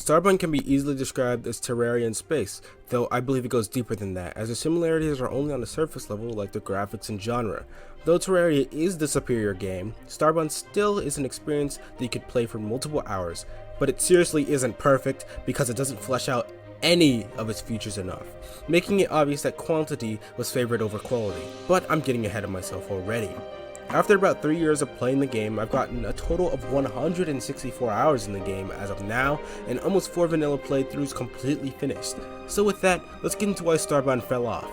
Starbound can be easily described as Terraria in space, though I believe it goes deeper than that, as the similarities are only on the surface level like the graphics and genre. Though Terraria is the superior game, Starbound still is an experience that you could play for multiple hours, but it seriously isn't perfect because it doesn't flesh out any of its features enough, making it obvious that quantity was favored over quality. But I'm getting ahead of myself already. After about 3 years of playing the game, I've gotten a total of 164 hours in the game as of now, and almost 4 vanilla playthroughs completely finished. So with that, let's get into why Starbound fell off.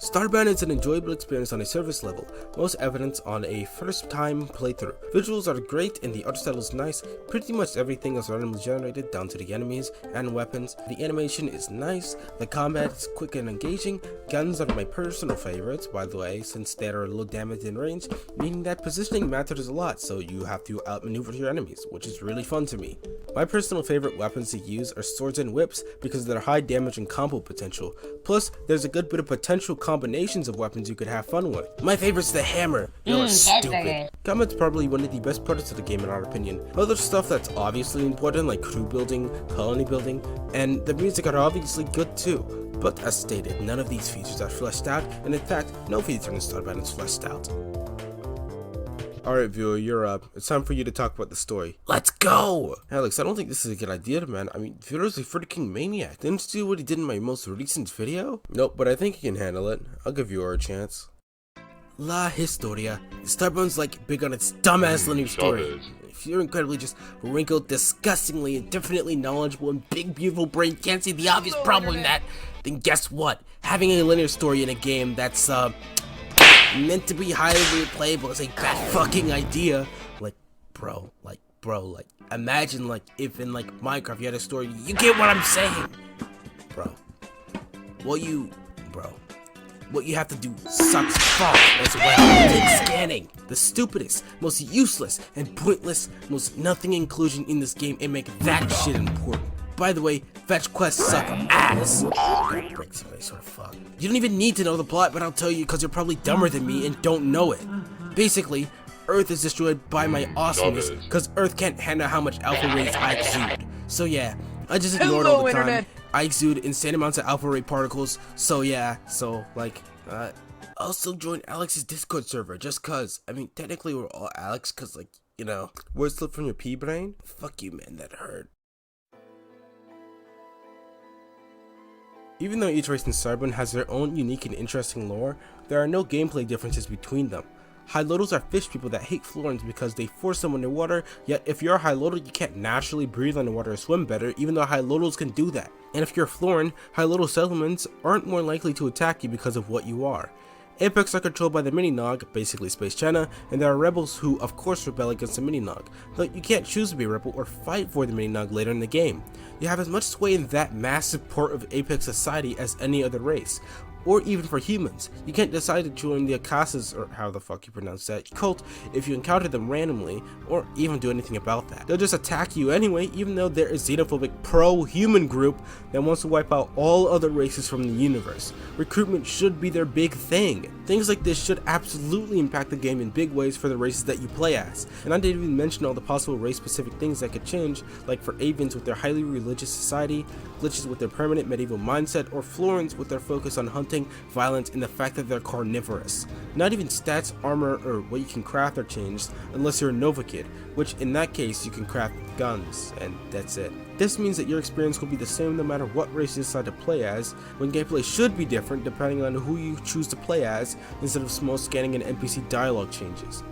Starbound is an enjoyable experience on a surface level, most evident on a first time playthrough. Visuals are great and the art style is nice, pretty much everything is randomly generated down to the enemies and weapons. The animation is nice, the combat is quick and engaging, guns are my personal favorites by the way, since they are low damage in range, meaning that positioning matters a lot, so you have to outmaneuver your enemies, which is really fun to me. My personal favorite weapons to use are swords and whips because of their high damage and combo potential, plus there's a good bit of potential combinations of weapons you could have fun with. My favorite's the hammer. You're stupid. Combat's probably one of the best parts of the game in our opinion. Other stuff that's obviously important like crew building, colony building, and the music are obviously good too. But as stated, none of these features are fleshed out, and in fact, no feature in Starbound is fleshed out. Alright viewer, you're up. It's time for you to talk about the story. Let's go! Alex, I don't think this is a good idea, man. I mean, Vito's a freaking maniac. Didn't you see what he did in my most recent video? Nope, but I think he can handle it. I'll give viewer a chance. La Historia. Starbound's like big on its dumbass linear story. If you're incredibly just wrinkled, disgustingly, indefinitely knowledgeable, and big beautiful brain can't see the obvious problem in that, then guess what? Having a linear story in a game that's, meant to be highly replayable is a bad fucking idea. Like, bro, imagine, if in, Minecraft you had a story, you get what I'm saying? What you have to do sucks fuck as well. Take scanning, the stupidest, most useless, and pointless, most nothing inclusion in this game, and make that shit important. By the way, fetch quests suck ass. You don't even need to know the plot, but I'll tell you because you're probably dumber than me and don't know it. Basically, Earth is destroyed by my awesomeness because Earth can't handle how much alpha rays I exude. So yeah, I just ignore it all the time. I exude insane amounts of alpha ray particles, so yeah, also join Alex's Discord server just cause. I mean, technically we're all Alex cause words slip from your pea brain? Fuck you man, that hurt. Even though each race in Starbound has their own unique and interesting lore, there are no gameplay differences between them. High-loadals are fish people that hate Florins because they force them underwater, yet if you're a high-loadal you can't naturally breathe underwater or swim better, even though high-loadals can do that. And if you're a Florin, high-loadal settlements aren't more likely to attack you because of what you are. Apex are controlled by the Mini-Nog, basically Space China, and there are rebels who of course rebel against the Mini-Nog, though you can't choose to be a rebel or fight for the Mini-Nog later in the game. You have as much sway in that massive part of Apex society as any other race, or even for humans. You can't decide to join the Akasas, or how the fuck you pronounce that, cult if you encounter them randomly, or even do anything about that. They'll just attack you anyway, even though they're a xenophobic pro-human group that wants to wipe out all other races from the universe. Recruitment should be their big thing. Things like this should absolutely impact the game in big ways for the races that you play as. And I didn't even mention all the possible race-specific things that could change, like for Avians with their highly religious society, glitches with their permanent medieval mindset, or Florins with their focus on hunting, violence, and the fact that they're carnivorous. Not even stats, armor, or what you can craft are changed unless you're a Nova Kid, which in that case you can craft guns, and that's it. This means that your experience will be the same no matter what race you decide to play as, when gameplay should be different depending on who you choose to play as, instead of small scanning and NPC dialogue changes.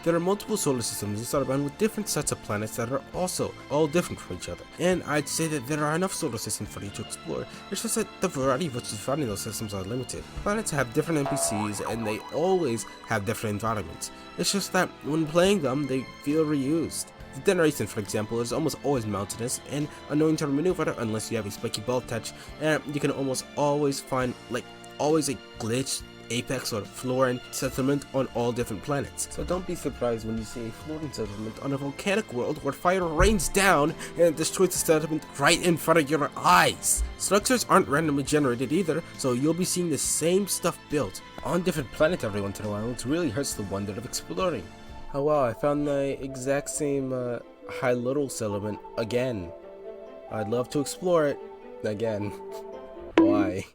There are multiple solar systems in Starbound with different sets of planets that are also all different from each other. And I'd say that there are enough solar systems for you to explore, it's just that the variety of which you find in those systems are limited. Planets have different NPCs and they always have different environments. It's just that when playing them, they feel reused. The Generation, for example, is almost always mountainous and annoying to maneuver unless you have a spiky ball touch, and you can almost always find always a glitch apex or floor settlement on all different planets. So don't be surprised when you see a floating settlement on a volcanic world where fire rains down and destroys the settlement right in front of your eyes. Structures aren't randomly generated either, so you'll be seeing the same stuff built on different planets every once in a while, which really hurts the wonder of exploring. Oh wow, I found the exact same high little settlement again. I'd love to explore it again. Why?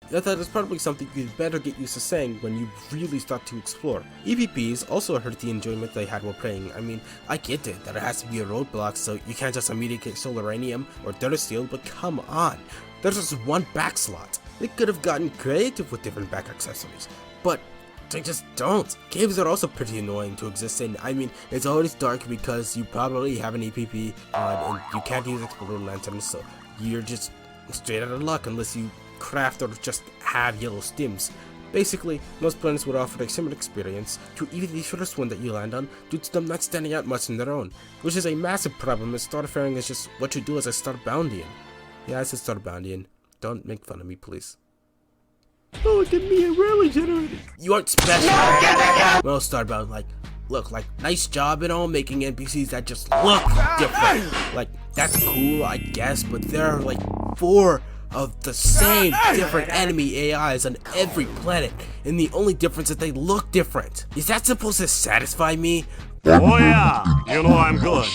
I thought it's probably something you'd better get used to saying when you really start to explore. EVPs also hurt the enjoyment they had while playing. I mean, I get it that it has to be a roadblock, so you can't just immediately get Solaranium or Dirt Steel, but come on, there's just one back slot. They could have gotten creative with different back accessories, but they just don't. Caves are also pretty annoying to exist in. I mean, it's always dark because you probably have an EPP on and you can't use Explorer Lanterns, so you're just straight out of luck unless you craft or just have yellow stims. Basically, most planets would offer a similar experience to even the first one that you land on due to them not standing out much on their own, which is a massive problem as starfaring is just what you do as a Starboundian. Yeah, I said Starboundian. Don't make fun of me, please. Oh, look at me, I'm really generated. You aren't special. Well, Starbound, look, nice job and all making NPCs that just look different. Like, that's cool, I guess, but there are like 4 of the same different enemy AIs on every planet, and the only difference is they look different. Is that supposed to satisfy me? Oh yeah, you know I'm good.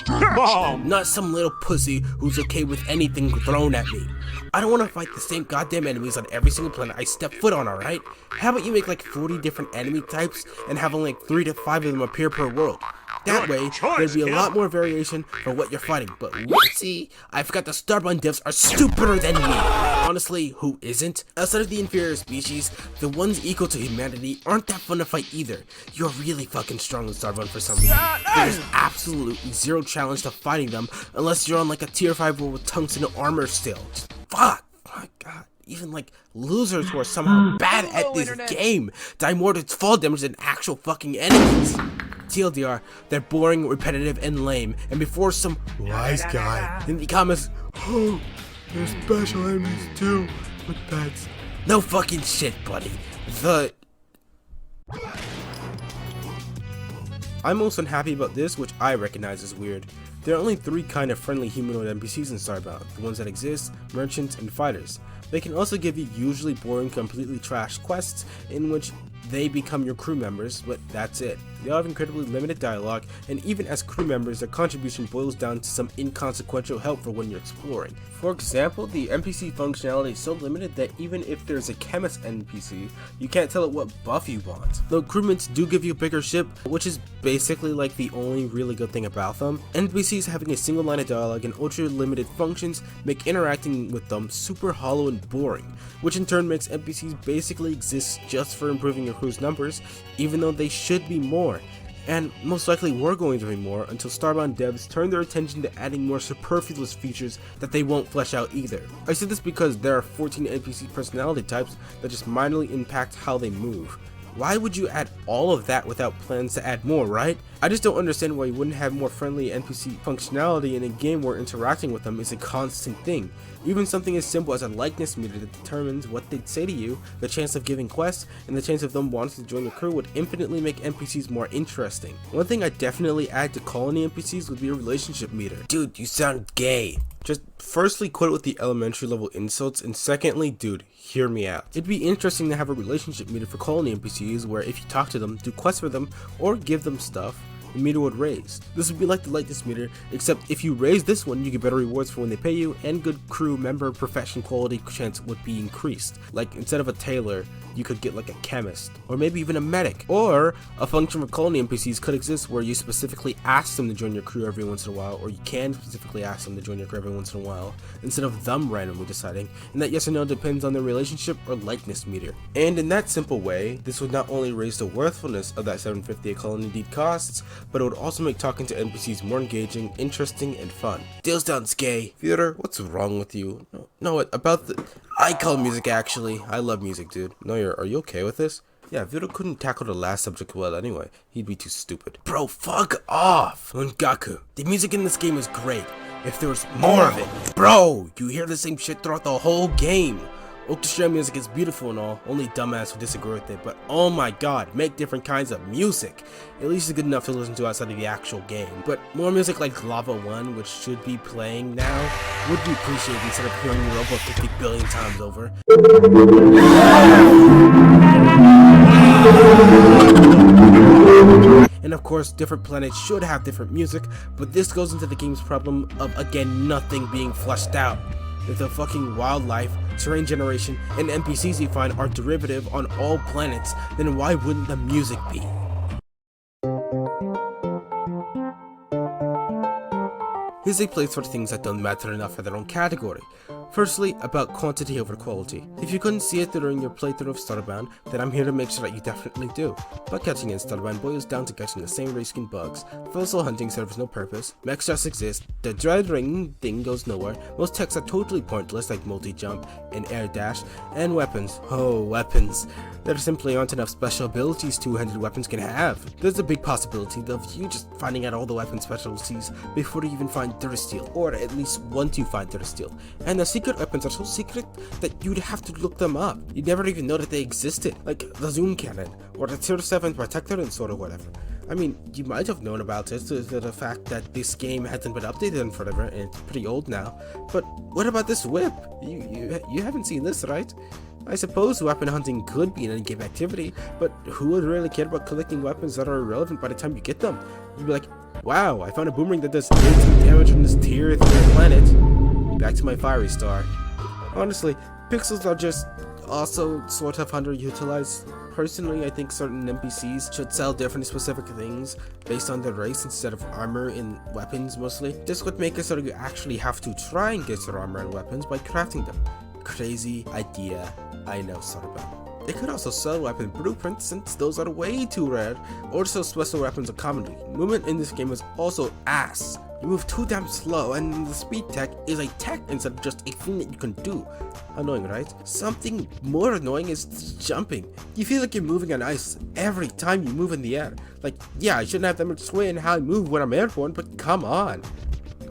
Not some little pussy who's okay with anything thrown at me. I don't want to fight the same goddamn enemies on every single planet I step foot on, alright? How about you make like 40 different enemy types and have only like 3 to 5 of them appear per world? That way, there'd be a lot more variation for what you're fighting, but whoopsie, I forgot the Starbound devs are stupider than me. Honestly, who isn't? Outside of the inferior species, the ones equal to humanity aren't that fun to fight either. You're really fucking strong in Starbound for some reason. There's absolutely zero challenge to fighting them unless you're on like a tier 5 world with tungsten armor still. Just fuck, my god. Even like losers who are somehow bad at this game die more to fall damage than actual fucking enemies. TLDR, they're boring, repetitive, and lame, and before some wise guy in the comments, oh, there's special enemies too, but that's no fucking shit, buddy. I'm most unhappy about this, which I recognize as weird. There are only 3 kind of friendly humanoid NPCs in Starbound, the ones that exist, merchants, and fighters. They can also give you usually boring, completely trashed quests in which they become your crew members, but that's it. They all have incredibly limited dialogue, and even as crew members, their contribution boils down to some inconsequential help for when you're exploring. For example, the NPC functionality is so limited that even if there's a chemist NPC, you can't tell it what buff you want. Though crewmates do give you a bigger ship, which is basically like the only really good thing about them, NPCs having a single line of dialogue and ultra limited functions make interacting with them super hollow and boring, which in turn makes NPCs basically exist just for improving your crew's numbers, even though they should be more. And most likely were going to be more until Starbound devs turned their attention to adding more superfluous features that they won't flesh out either. I say this because there are 14 NPC personality types that just minorly impact how they move. Why would you add all of that without plans to add more, right? I just don't understand why you wouldn't have more friendly NPC functionality in a game where interacting with them is a constant thing. Even something as simple as a likeness meter that determines what they'd say to you, the chance of giving quests, and the chance of them wanting to join your crew would infinitely make NPCs more interesting. One thing I'd definitely add to colony NPCs would be a relationship meter. Dude, you sound gay. Just firstly quit with the elementary level insults, and secondly, dude, hear me out. It'd be interesting to have a relationship meter for colony NPCs where if you talk to them, do quests for them, or give them stuff, the meter would raise. This would be like the likeness meter, except if you raise this one, you get better rewards for when they pay you, and good crew member profession quality chance would be increased. Like instead of a tailor, you could get like a chemist, or maybe even a medic. Or a function for colony NPCs could exist where you specifically ask them to join your crew every once in a while, or you can specifically ask them to join your crew every once in a while, instead of them randomly deciding, and that yes or no depends on their relationship or likeness meter. And in that simple way, this would not only raise the worthfulness of that 750 a colony indeed costs, but it would also make talking to NPCs more engaging, interesting, and fun. Deals down, Skay. Theater, what's wrong with you? No, about the... I call music actually. I love music, dude. No, are you okay with this? Yeah, Vito couldn't tackle the last subject well anyway. He'd be too stupid. Bro, fuck off! Ungaku, the music in this game is great. If there was more of it. Bro, you hear the same shit throughout the whole game. Orchestra music is beautiful and all, only dumbass would disagree with it, but oh my god, make different kinds of music! At least it's good enough to listen to outside of the actual game. But more music like Lava 1, which should be playing now, would be appreciated instead of hearing your robot 50 billion times over. And of course, different planets should have different music, but this goes into the game's problem of, again, nothing being fleshed out. If the fucking wildlife, terrain generation, and NPCs you find are derivative on all planets, then why wouldn't the music be? Here's a place for things that don't matter enough for their own category. Firstly, about quantity over quality. If you couldn't see it during your playthrough of Starbound, then I'm here to make sure that you definitely do. Bug catching in Starbound boils down to catching the same race skin bugs. Fossil hunting serves no purpose, mechs just exist, the dread ring thing goes nowhere, most techs are totally pointless like multi-jump and air dash, and weapons. Oh, weapons. There simply aren't enough special abilities two-handed weapons can have. There's a big possibility of you just finding out all the weapon specialties before you even find Durasteel, or at least want to find Durasteel. And the secret weapons are so secret that you'd have to look them up. You'd never even know that they existed, like the zoom cannon, or the tier 7 protector and sort of whatever. I mean, you might have known about it due to the fact that this game hasn't been updated in forever and it's pretty old now. But what about this whip? You haven't seen this, right? I suppose weapon hunting could be an in-game activity, but who would really care about collecting weapons that are irrelevant by the time you get them? You'd be like, wow, I found a boomerang that does 18 damage on this tier 3 planet. Back to my fiery star. Honestly, pixels are just also sort of underutilized. Personally, I think certain NPCs should sell different specific things based on their race instead of armor and weapons mostly. This would make it so that you actually have to try and get your armor and weapons by crafting them. Crazy idea, I know, Starbound. It could also sell weapon blueprints since those are way too rare, or sell special weapons commonly. Movement in this game is also ass. You move too damn slow, and the speed tech is a tech instead of just a thing that you can do. Annoying, right? Something more annoying is jumping. You feel like you're moving on ice every time you move in the air. Like, yeah, I shouldn't have that much sway in how I move when I'm airborne, but come on.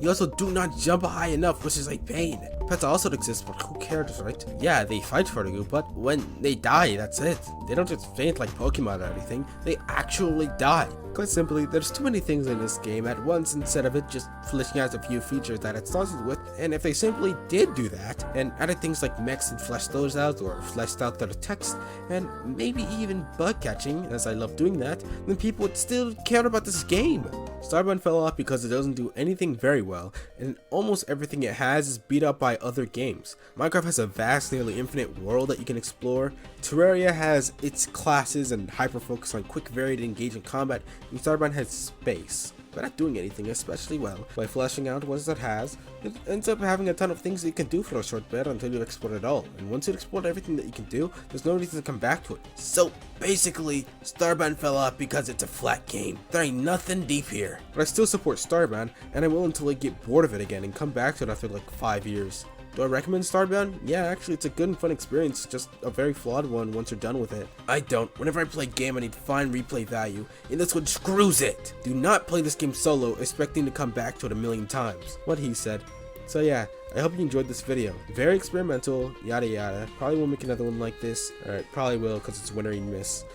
You also do not jump high enough, which is a pain. Pets also exist, but who cares, right? Yeah, they fight for you, but when they die, that's it. They don't just faint like Pokemon or anything, they actually die. Quite simply, there's too many things in this game at once instead of it just fleshing out a few features that it started with, and if they simply did do that, and added things like mechs and fleshed those out, or fleshed out their text, and maybe even bug catching, as I love doing that, then people would still care about this game. Starbound fell off because it doesn't do anything very well, and almost everything it has is beat up by other games. Minecraft has a vast, nearly infinite world that you can explore. Terraria has its classes and hyper-focus on quick, varied, engaging combat, and Starbound has space, but not doing anything especially well. By fleshing out what it has, it ends up having a ton of things that you can do for a short bit until you explore it all, and once you explore everything that you can do, there's no reason to come back to it. So basically, Starbound fell off because it's a flat game. There ain't nothing deep here. But I still support Starbound, and I'm willing until I get bored of it again and come back to it after like 5 years. Do I recommend Starbound? Yeah, actually it's a good and fun experience, just a very flawed one once you're done with it. I don't. Whenever I play a game I need fine replay value, and this one screws it! Do not play this game solo expecting to come back to it a million times. What he said. So yeah, I hope you enjoyed this video. Very experimental, yada yada. Probably won't make another one like this. Alright, probably will because it's wintering Misc.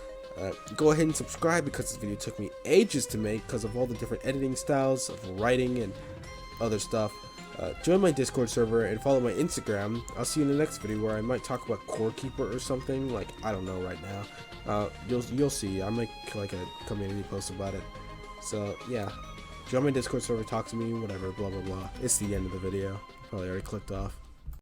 Go ahead and subscribe because this video took me ages to make because of all the different editing styles, of writing and other stuff. Join my Discord server and follow my Instagram. I'll see you in the next video where I might talk about Core Keeper or something. Like, I don't know right now. You'll see. I'll make like a community post about it. So yeah, join my Discord server, talk to me, whatever, blah blah blah. It's the end of the video. Probably already clicked off.